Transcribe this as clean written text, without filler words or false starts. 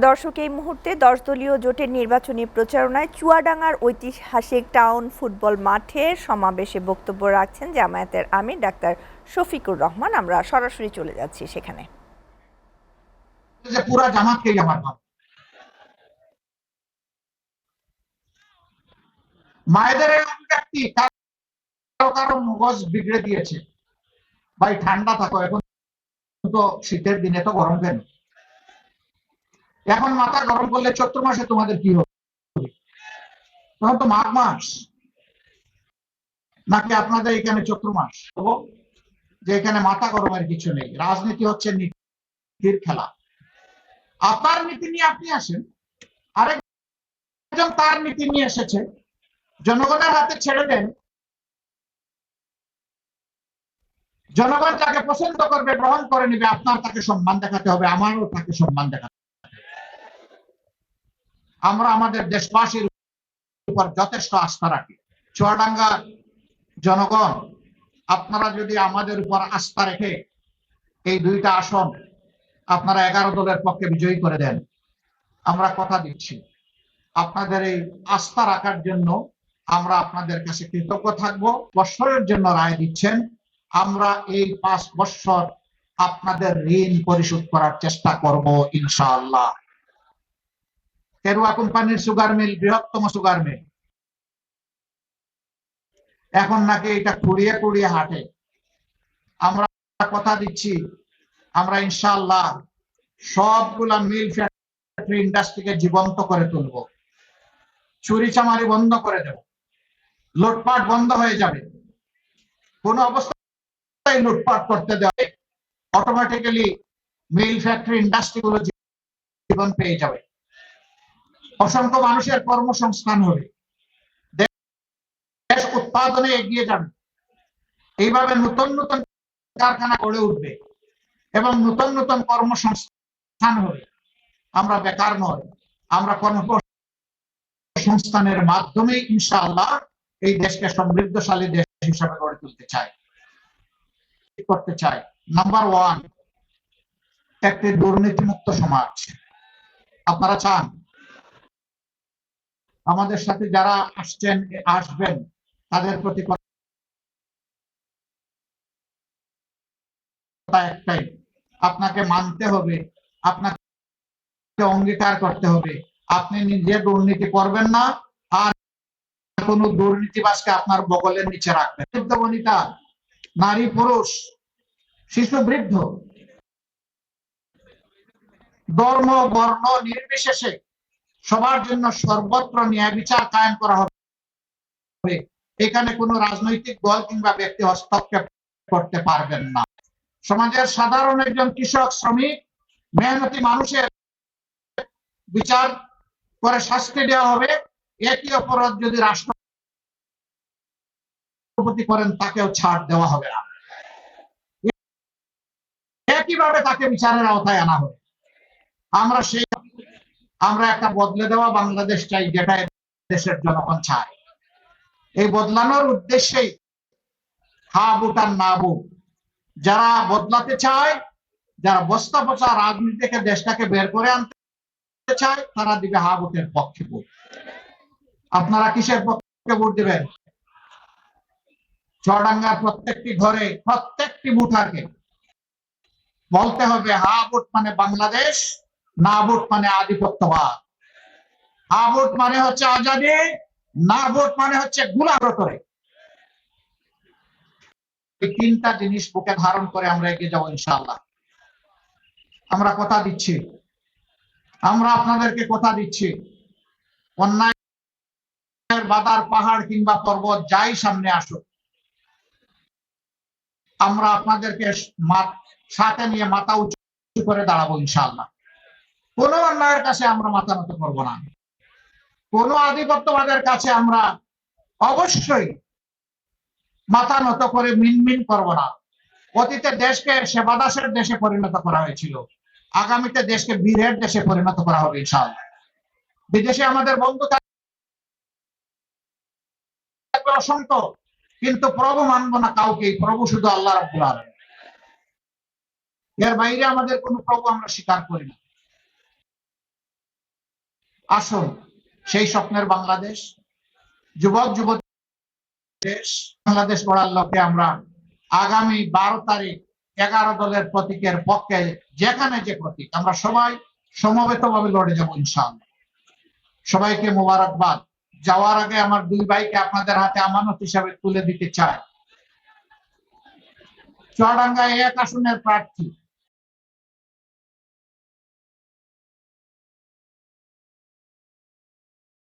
দর্শক, এই মুহূর্তে 10 দলীয় জোটের নির্বাচনী প্রচারণায় চুয়াডাঙ্গার ঐতিহাসিক টাউন ফুটবল মাঠে সমাবেশে বক্তব্য রাখছেন জামায়াতের আমির ডাক্তার শফিকুর রহমান। আমরা সরাসরি চলে যাচ্ছি সেখানে। পুরা জামাতকেই আমার ভাব, মায়েদের অভিব্যক্তি কারো কারো মগজ বিগড়ে দিয়েছে। ভাই ঠান্ডা থাকো, এখন তো শীতের দিনে তো গরম কেন? এখন মাথা গরম করলে চৈত্র মাসে তোমাদের কি হবে? তখন তো মাঘ মাস, নাকি আপনাদের এখানে চৈত্র মাস? যে এখানে মাথা গরমের কিছু নেই। রাজনীতি হচ্ছে নীতির খেলা। আপনার নীতি নিয়ে আপনি আসেন, আরেকজন তার নীতি নিয়ে এসেছে, জনগণের হাতে ছেড়ে দেন। জনগণ যাকে পছন্দ করবে, গ্রহণ করে নিবে। আপনার তাকে সম্মান দেখাতে হবে, আমারও তাকে সম্মান দেখাতে হবে। আমরা আমাদের দেশবাসীর উপর যথেষ্ট আস্থা রাখি। চুয়াডাঙ্গা জনগণ, আপনারা যদি আমাদের উপর আস্থা রেখে এই দুইটা আসন আপনারা 11 দলের পক্ষে বিজয়ী করে দেন, আমরা কথা দিচ্ছি আপনাদের এই আস্থা রাখার জন্য আমরা আপনাদের কাছে কৃতজ্ঞ থাকবো। বৎসরের জন্য রায় দিচ্ছেন, আমরা এই 5 বৎসর আপনাদের ঋণ পরিশোধ করার চেষ্টা করব ইনশাআল্লাহ। কেরুয়া কোম্পানির সুগার মিল বৃহত্তম সুগার মিল, এখন নাকি এটা কুড়িয়ে কুড়িয়ে হাঁটে। আমরা কথা দিচ্ছি, আমরা ইনশাআল্লাহ সবগুলা মিল ফ্যাক্টরি ইন্ডাস্ট্রিকে জীবন্ত করে তুলব, চুরি চামারি বন্ধ করে দেব, লুটপাট বন্ধ হয়ে যাবে। কোন অবস্থায় লুটপাট করতে দেবে, অটোমেটিক্যালি মিল ফ্যাক্টরি ইন্ডাস্ট্রি গুলো জীবন পেয়ে যাবে, অসংখ্য মানুষের কর্মসংস্থান হবে, দেশ উৎপাদনে এগিয়ে যাবে। এইভাবে নতুন নতুন কারখানা গড়ে উঠবে এবং নতুন নতুন কর্মসংস্থান হবে। আমরা বেকার নয়, আমরা কর্মসংস্থানের মাধ্যমে ইনশাআল্লাহ এই দেশকে সমৃদ্ধশালী দেশ হিসাবে গড়ে তুলতে চাই, করতে চাই। নাম্বার 1, একটি দুর্নীতিমুক্ত সমাজ। আপনারা চান আমাদের সাথে যারা আসছেন আসবেন তাদের প্রতি একটাই, আপনাকে মানতে হবে, আপনাকে অঙ্গীকার করতে হবে আপনি নিজে দুর্নীতি করবেন না, আর কোন দুর্নীতিবাজকে আপনার বগলের নিচে রাখবেন। বনিতা, নারী পুরুষ, শিশু বৃদ্ধ, ধর্ম বর্ণ নির্বিশেষে সবার জন্য সর্বত্র ন্যায় বিচার কায়েম করা হবে। এখানে কোনো রাজনৈতিক দল কিংবা ব্যক্তি হস্তক্ষেপ করতে পারবেন না। সমাজের সাধারণ একজন কৃষক, শ্রমিক, মেহনতি মানুষের বিচার করে শাস্তি দেওয়া হবে। একই অপরাধ যদি রাষ্ট্রপতি করেন তাকেও ছাড় দেওয়া হবে না, একইভাবে তাকে বিচারের আওতায় আনা হবে। আমরা একটা বদলে দেওয়া বাংলাদেশ চাই, যেটা দেশের জনগণ চায়। এই বদলানোর উদ্দেশ্যেই হা বুট আর না বুট, যারা বদলাতে চায়, যারা বস্তা পচা রাজনীতি থেকে দেশটাকে বের করে আনতে চায়, তারা দিবে হা বুটের পক্ষে ভোট। আপনারা কিসের পক্ষে ভোট দিবেন? চুয়াডাঙ্গার প্রত্যেকটি ঘরে প্রত্যেকটি ভোটারকে বলতে হবে হা ভোট মানে বাংলাদেশ, না ভোট মানে আধিপত্যবাদ। হা ভোট মানে হচ্ছে আজাদী, না ভোট মানে হচ্ছে গুলাম করে। এই 3টা জিনিস বুকে ধারণ করে আমরা এগিয়ে যাবো ইনশাআল্লাহ। আমরা কথা দিচ্ছি, আমরা আপনাদেরকে কথা দিচ্ছি, অন্যায়ের বাধার পাহাড় কিংবা পর্বত যাই সামনে আসুক, আমরা আপনাদেরকে সাথে নিয়ে মাথা উঁচু করে দাঁড়াবো ইনশাআল্লাহ। কোনো অন্যায়ের কাছে আমরা মাথা নত করবো না, কোনো আধিপত্যবাদের কাছে আমরা অবশ্যই মাথা নত করে মিনমিন করব না। অতীতে দেশকে সেবাদাসের দেশে পরিণত করা হয়েছিল, আগামীতে দেশকে বীরের দেশে পরিণত করা হবে ইনশাআল্লাহ। বিদেশে আমাদের বন্ধু থাকবে অসংখ্য, কিন্তু প্রভু মানবো না কাউকে, প্রভু শুধু আল্লাহ রাব্বুল আলামিন। এর বাইরে আমাদের কোনো প্রভু আমরা স্বীকার করি না। আসুন সেই স্বপ্নের বাংলাদেশ, যুবক যুবতী দেশ, বাংলাদেশ গড়ার লক্ষ্যে আমরা আগামী 12 তারিখ 11 দলের প্রতীকের পক্ষে যেখানে যে প্রতীক আমরা সবাই সমবেতভাবে লড়ে যাব ইনশাআল্লাহ। সবাইকে মোবারকবাদ। যাওয়ার আগে আমার দুই ভাইকে আপনাদের হাতে আমানত হিসাবে তুলে দিতে চাই। চুয়াডাঙ্গা 1 আসনের প্রার্থী